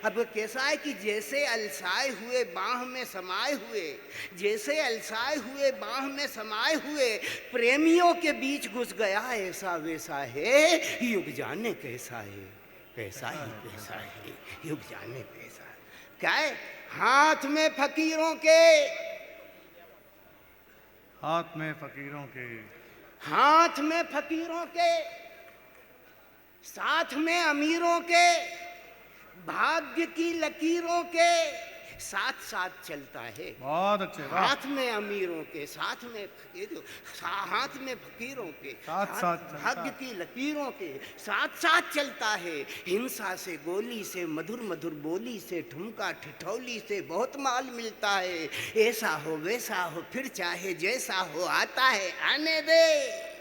अब कैसा है कि जैसे अलसाए हुए बाह में समाये हुए, जैसे अलसाए हुए बाह में समाये हुए प्रेमियों के बीच घुस गया, ऐसा वैसा है युग जाने कैसा है, कैसा ही कैसा है युग जाने कैसा है। क्या है? हाथ में फकीरों के, हाथ में फकीरों के, हाथ में फकीरों के, साथ में अमीरों के, भाग्य की लकीरों के साथ साथ चलता है। बहुत अच्छे, वाह। हाथ में अमीरों के, साथ में हाथ में फकीरों के, साथ साथ चलता भाग्य की लकीरों के साथ साथ चलता है। हिंसा से, गोली से, मधुर मधुर बोली से, ठुमका ठिठौली से बहुत माल मिलता है। ऐसा हो वैसा हो फिर चाहे जैसा हो आता है आने दे,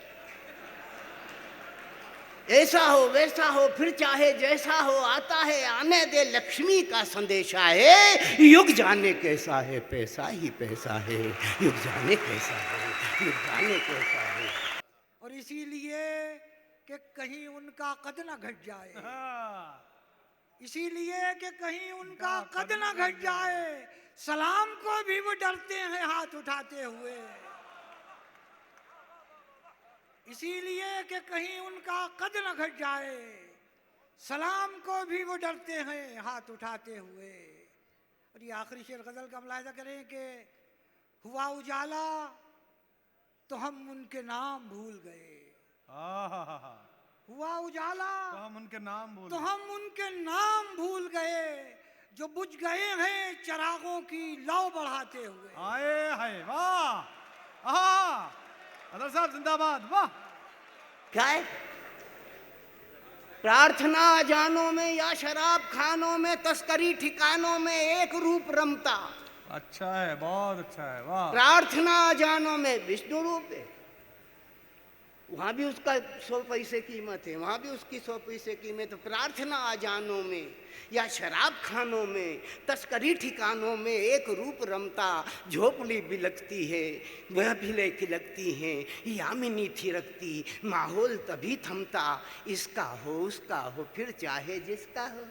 ऐसा हो वैसा हो फिर चाहे जैसा हो आता है आने दे, लक्ष्मी का संदेशा है युग जाने कैसा है, पैसा ही पैसा है युग जाने कैसा है, युग जाने कैसा है। और इसीलिए कि कहीं उनका कद न घट जाए, इसीलिए कि कहीं उनका कद न घट जाए, सलाम को भी वो डरते हैं हाथ उठाते हुए, इसीलिए कि कहीं उनका कद न घट जाए, सलाम को भी वो डरते हैं हाथ उठाते हुए। और ये आखिरी शेर गजल का मुलाहिजा करें कि हुआ उजाला तो हम उनके नाम भूल गए, हुआ उजाला तो हम उनके नाम भूल तो हम उनके नाम भूल गए, जो बुझ गए हैं चिरागों की लौ बढ़ाते हुए। आए हाय, वाह। अदर साहब जिंदाबाद, वाह। क्या है? प्रार्थना अजानों में या शराब खानों में, तस्करी ठिकानों में एक रूप रमता। अच्छा है, बहुत अच्छा है, वाह। प्रार्थना अजानों में विष्णु रूप है, वहां भी उसका 100 पैसे कीमत है, वहां भी उसकी 100 पैसे कीमत है। प्रार्थना अजानों में या शराब खानों में, तस्करी ठिकानों में एक रूप रमता। झोपड़ी बिलकती है, वह भी खिलकती हैं, यामिनी थिरकती, माहौल तभी थमता। इसका हो उसका हो फिर चाहे जिसका हो,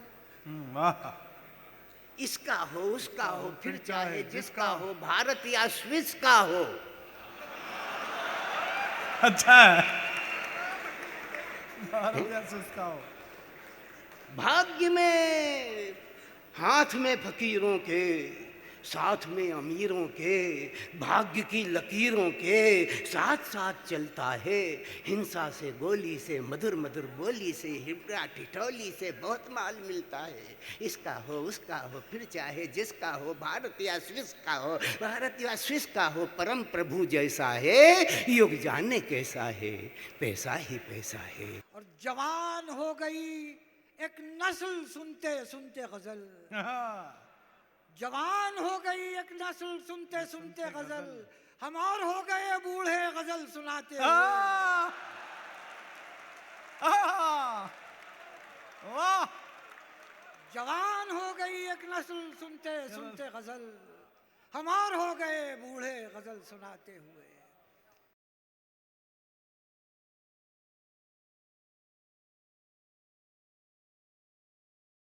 वाह। इसका हो उसका हो फिर चाहे जिसका हो, भारत या स्विस का हो। अच्छा है, भारत या स्विस का हो। भाग्य में हाथ में फकीरों के, साथ में अमीरों के, भाग्य की लकीरों के साथ साथ चलता है। हिंसा से, गोली से, मधुर मधुर बोली से, हिपड़ा ठिठौली से बहुत माल मिलता है। इसका हो उसका हो फिर चाहे जिसका हो, भारत या स्विस का हो, भारत या स्विस का हो, परम प्रभु जैसा है युग जाने कैसा है, पैसा ही पैसा है। और जवान हो गई एक नस्ल सुनते सुनते गजल, जवान हो गई एक नस्ल सुनते सुनते गजल, हम और हो गए बूढ़े गजल सुनाते हुए। वाह। जवान हो गई एक नस्ल सुनते सुनते गजल, हम और हो गए बूढ़े गजल सुनाते हुए।